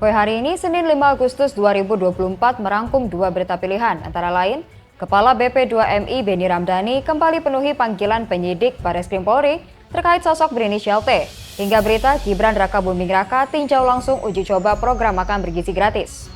Sampai hari ini, Senin 5 Agustus 2024 merangkum dua berita pilihan, antara lain, Kepala BP2MI Benny Ramdhani kembali penuhi panggilan penyidik Barreskrim Polri terkait sosok berinisial T, hingga berita Gibran Raka Buming Raka tinjau langsung uji coba program makan bergizi gratis.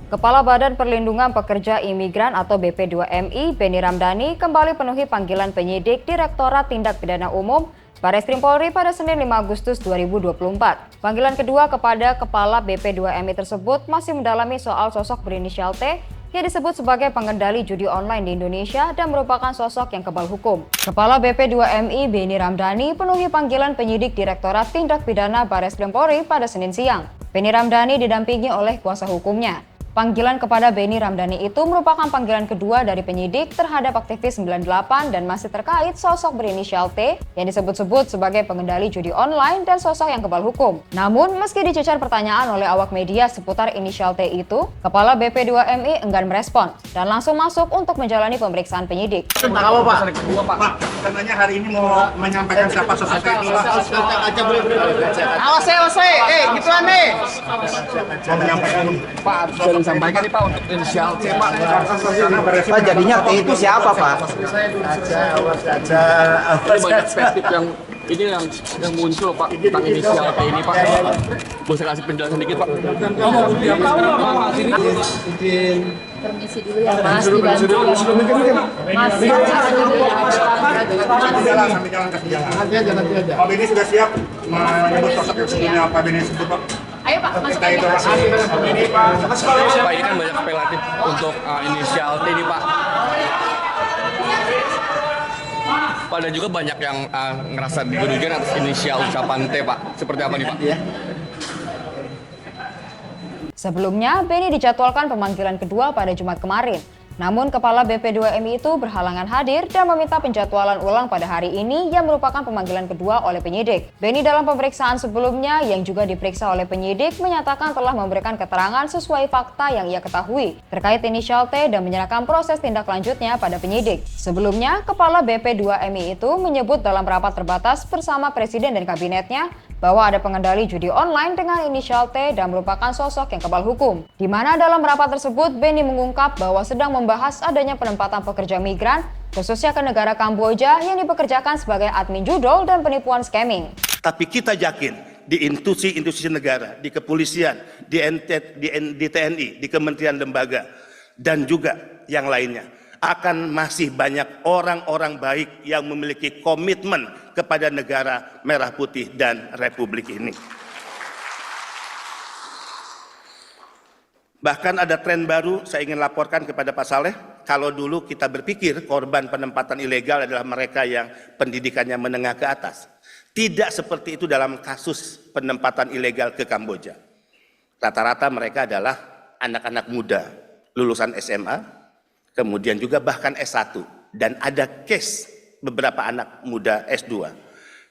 Kepala Badan Perlindungan Pekerja Imigran atau BP2MI Benny Ramdhani kembali penuhi panggilan penyidik Direktorat Tindak Pidana Umum Barreskrim Polri pada Senin 5 Agustus 2024. Panggilan kedua kepada Kepala BP2MI tersebut masih mendalami soal sosok berinisial T yang disebut sebagai pengendali judi online di Indonesia dan merupakan sosok yang kebal hukum. Kepala BP2MI Benny Ramdhani penuhi panggilan penyidik Direktorat Tindak Pidana Barreskrim Polri pada Senin siang. Benny Ramdhani didampingi oleh kuasa hukumnya. Panggilan kepada Benny Ramdhani itu merupakan panggilan kedua dari penyidik terhadap aktivis 98 dan masih terkait sosok berinisial T yang disebut-sebut sebagai pengendali judi online dan sosok yang kebal hukum. Namun, meski dicecar pertanyaan oleh awak media seputar inisial T itu, Kepala BP2MI enggan merespon dan langsung masuk untuk menjalani pemeriksaan penyidik. Kalau Pak, katanya hari ini mau menyampaikan siapa sosok itu Pak. Awas, gituan nih. Mau menyampaikan Pak, sampaikan nih Pak untuk inisial T Pak. Pak, jadinya T itu siapa Pak? Awas aja. Ini banyak perspektif yang muncul Pak tentang inisial T ini Pak. Bisa kasih penjelasan dikit Pak? Permisi dulu ya Mas, dibantu ya. Mas, Sambil jalan kasih jalan. Nanti aja. Pak Benny sudah siap menyebut sosok yang sebelumnya Pak Benny sebut Pak. Ayo Pak, masuk Kita itu Pak Benny Pak. Pak, ini kan banyak spekulasif untuk inisial T ini Pak. Pak, dan juga banyak yang ngerasa dirugikan atas inisial ucapan T Pak. Seperti apa nih Pak? Sebelumnya, Benny dijadwalkan pemanggilan kedua pada Jumat kemarin. Namun, Kepala BP2MI itu berhalangan hadir dan meminta penjadwalan ulang pada hari ini yang merupakan pemanggilan kedua oleh penyidik. Benny dalam pemeriksaan sebelumnya yang juga diperiksa oleh penyidik menyatakan telah memberikan keterangan sesuai fakta yang ia ketahui terkait inisial T dan menyerahkan proses tindak lanjutnya pada penyidik. Sebelumnya, Kepala BP2MI itu menyebut dalam rapat terbatas bersama Presiden dan Kabinetnya bahwa ada pengendali judi online dengan inisial T dan merupakan sosok yang kebal hukum. Di mana dalam rapat tersebut, Benny mengungkap bahwa sedang membahas adanya penempatan pekerja migran, khususnya ke negara Kamboja yang dipekerjakan sebagai admin judol dan penipuan scamming. Tapi kita yakin di institusi negara, di kepolisian, di TNI, di kementerian lembaga, dan juga yang lainnya, akan masih banyak orang-orang baik yang memiliki komitmen kepada negara merah putih dan republik ini. Bahkan ada tren baru saya ingin laporkan kepada Pak Saleh. Kalau dulu kita berpikir korban penempatan ilegal adalah mereka yang pendidikannya menengah ke atas. Tidak seperti itu dalam kasus penempatan ilegal ke Kamboja. Rata-rata mereka adalah anak-anak muda, lulusan SMA, kemudian juga bahkan S1. Dan ada case beberapa anak muda S2.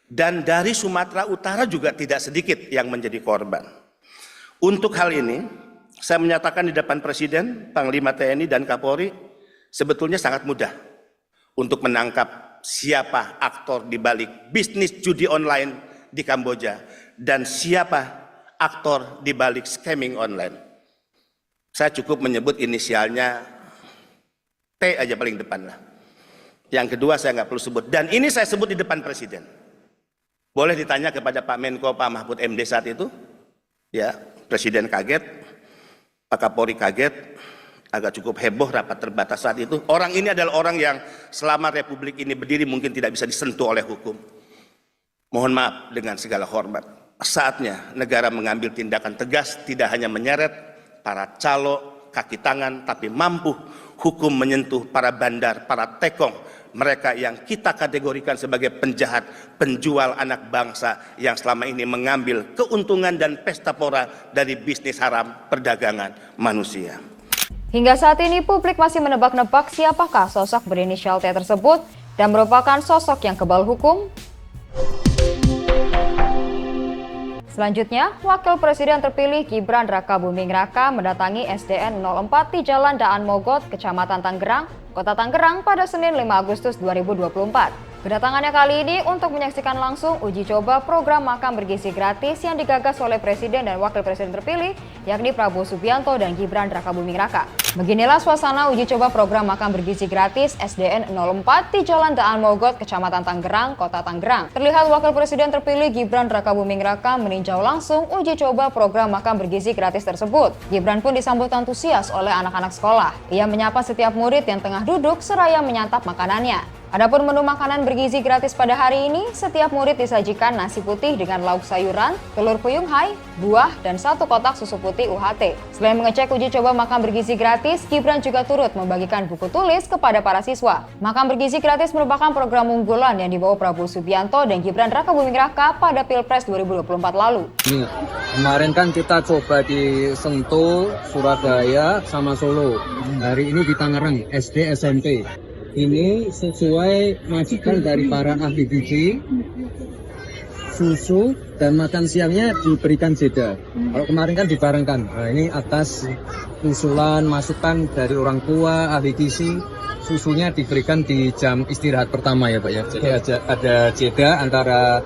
Dan dari Sumatera Utara juga tidak sedikit yang menjadi korban. Untuk hal ini, saya menyatakan di depan Presiden, Panglima TNI dan Kapolri, sebetulnya sangat mudah untuk menangkap siapa aktor di balik bisnis judi online di Kamboja dan siapa aktor di balik scamming online. Saya cukup menyebut inisialnya T aja paling depan lah. Yang kedua saya nggak perlu sebut. Dan ini saya sebut di depan Presiden. Boleh ditanya kepada Pak Menko, Pak Mahfud MD saat itu. Ya, Presiden kaget, Pak Kapolri kaget, agak cukup heboh rapat terbatas saat itu. Orang ini adalah orang yang selama Republik ini berdiri mungkin tidak bisa disentuh oleh hukum. Mohon maaf dengan segala hormat. Saatnya negara mengambil tindakan tegas, tidak hanya menyeret para calo, kaki tangan, tapi mampu hukum menyentuh para bandar, para tekong, mereka yang kita kategorikan sebagai penjahat, penjual anak bangsa yang selama ini mengambil keuntungan dan pesta pora dari bisnis haram perdagangan manusia. Hingga saat ini publik masih menebak-nebak siapakah sosok berinisial T tersebut dan merupakan sosok yang kebal hukum. Selanjutnya, Wakil Presiden terpilih Gibran Raka Buming Raka mendatangi SDN 04 di Jalan Daan Mogot, Kecamatan Tangerang, Kota Tangerang pada Senin 5 Agustus 2024. Kedatangannya kali ini untuk menyaksikan langsung uji coba program makan bergizi gratis yang digagas oleh Presiden dan Wakil Presiden terpilih, yakni Prabowo Subianto dan Gibran Rakabuming Raka. Beginilah suasana uji coba program makan bergizi gratis SDN 04 di Jalan Daan Mogot, Kecamatan Tangerang, Kota Tangerang. Terlihat Wakil Presiden terpilih Gibran Rakabuming Raka meninjau langsung uji coba program makan bergizi gratis tersebut. Gibran pun disambut antusias oleh anak-anak sekolah. Ia menyapa setiap murid yang tengah duduk seraya menyantap makanannya. Adapun menu makanan bergizi gratis pada hari ini, setiap murid disajikan nasi putih dengan lauk sayuran, telur puyung hai, buah, dan 1 kotak susu putih UHT. Selain mengecek uji coba makan bergizi gratis, Gibran juga turut membagikan buku tulis kepada para siswa. Makan bergizi gratis merupakan program unggulan yang dibawa Prabowo Subianto dan Gibran Rakabuming Raka pada Pilpres 2024 lalu. Kemarin kan kita coba di Sentul, Surabaya, sama Solo. Hari ini di Tangerang, SD, SMP. Ini sesuai masukan dari para ahli gizi, susu dan makan siangnya diberikan jeda. Kalau kemarin kan dibarengkan. Nah, ini atas usulan masukan dari orang tua ahli gizi, susunya diberikan di jam istirahat pertama ya Pak ya. Jadi ada jeda antara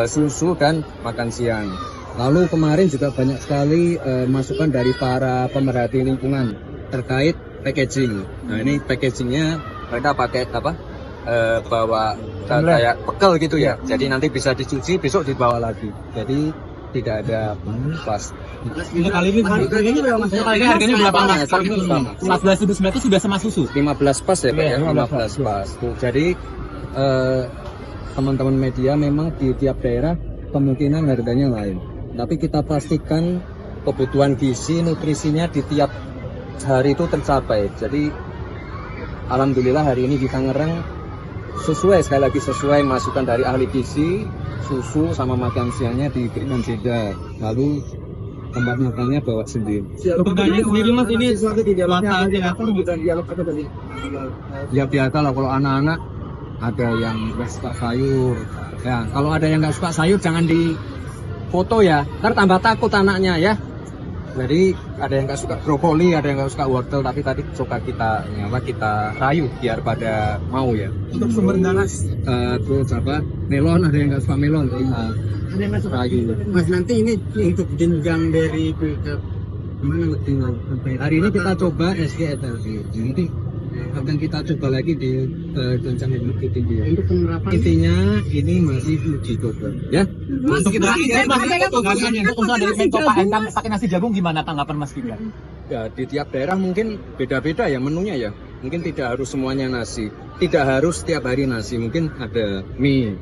susu dan makan siang. Lalu kemarin juga banyak sekali masukan dari para pemerhati lingkungan terkait packaging. Nah ini packagingnya mereka pakai apa? Bawa kayak pekel gitu ya. Jadi nanti bisa dicuci, besok dibawa lagi. Jadi tidak ada plastik. Kali ini harganya berapa Mas? 14.900 sudah sama susu. 15 pas ya Pak ya. 15 pas. Jadi teman-teman media memang di tiap daerah kemungkinan harganya lain. Tapi kita pastikan kebutuhan gizi, nutrisinya di tiap hari itu tercapai. Jadi alhamdulillah hari ini di Tangerang sekali lagi sesuai masukan dari ahli gizi, susu sama makan siangnya diberikan jeda. Lalu tempat makannya bawa sendiri. Kebutuhannya sendiri Mas ini Ya biasa lah kalau anak-anak ada yang nggak suka sayur. Ya kalau ada yang nggak suka sayur jangan di foto ya, ntar tambah takut anaknya ya. Jadi ada yang nggak suka brokoli, ada yang nggak suka wortel, tapi tadi coba kita rayu biar pada mau ya. untuk sumber dana. Terus apa? Melon, ada yang nggak suka melon, rayu. Mas nanti ini untuk jenjang dari Gimana tinggal hari ini kita coba SD SLB. Nanti akan kita coba lagi di jenjang yang lebih tinggi. untuk penerapan Intinya ini masih uji coba, ya. untuk dari Menko Pak pakai nasi jagung gimana tanggapan Mas Gibran? Ya di tiap daerah mungkin beda-beda ya menunya ya. Mungkin tidak harus semuanya nasi, tidak harus setiap hari nasi. Mungkin ada mie,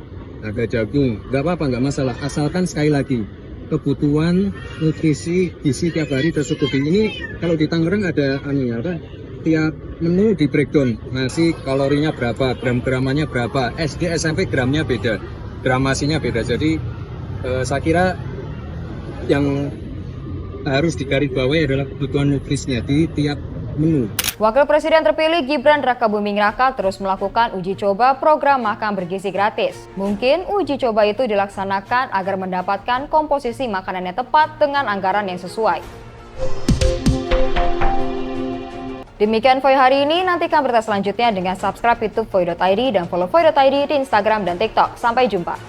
ada jagung, nggak apa-apa, nggak masalah. Asalkan sekali lagi kebutuhan nutrisi gizi tiap hari tercukupi. Ini kalau di Tangerang ada tiap menu di breakdown, nasi kalorinya berapa, gram-gramannya berapa, SD SMP gramnya beda, gramasinya beda. Jadi saya kira yang harus digarisbawahi adalah kebutuhan nutrisinya di tiap menu. Wakil Presiden terpilih Gibran Rakabuming Raka terus melakukan uji coba program makan bergizi gratis. Mungkin uji coba itu dilaksanakan agar mendapatkan komposisi makanan yang tepat dengan anggaran yang sesuai. Demikian Voy hari ini, nantikan berita selanjutnya dengan subscribe YouTube Voy.id dan follow Voy.id di Instagram dan TikTok. Sampai jumpa.